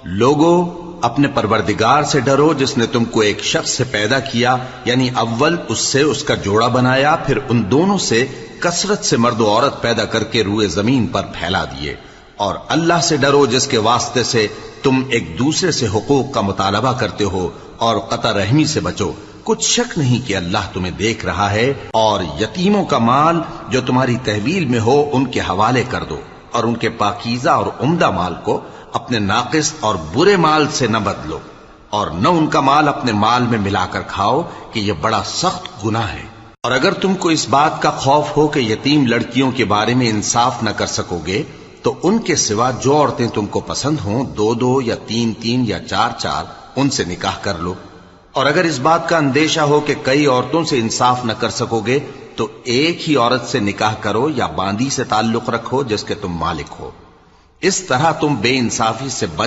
لوگو اپنے پروردگار سے ڈرو جس نے تم کو ایک شخص سے پیدا کیا، یعنی اول اس سے اس کا جوڑا بنایا، پھر ان دونوں سے کثرت سے مرد و عورت پیدا کر کے روئے زمین پر پھیلا دیے، اور اللہ سے ڈرو جس کے واسطے سے تم ایک دوسرے سے حقوق کا مطالبہ کرتے ہو، اور قطع رحمی سے بچو، کچھ شک نہیں کہ اللہ تمہیں دیکھ رہا ہے، اور یتیموں کا مال جو تمہاری تحویل میں ہو ان کے حوالے کر دو، اور ان کے پاکیزہ اور عمدہ مال کو اپنے ناقص اور برے مال سے نہ بدلو، اور نہ ان کا مال اپنے مال میں ملا کر کھاؤ کہ یہ بڑا سخت گناہ ہے۔ اور اگر تم کو اس بات کا خوف ہو کہ یتیم لڑکیوں کے بارے میں انصاف نہ کر سکو گے تو ان کے سوا جو عورتیں تم کو پسند ہوں، 2 یا 3 یا 4 ان سے نکاح کر لو۔ اور اگر اس بات کا اندیشہ ہو کہ کئی عورتوں سے انصاف نہ کر سکو گے تو ایک ہی عورت سے نکاح کرو یا باندی سے تعلق رکھو جس کے تم مالک ہو، اس طرح تم بے انصافی سے بچ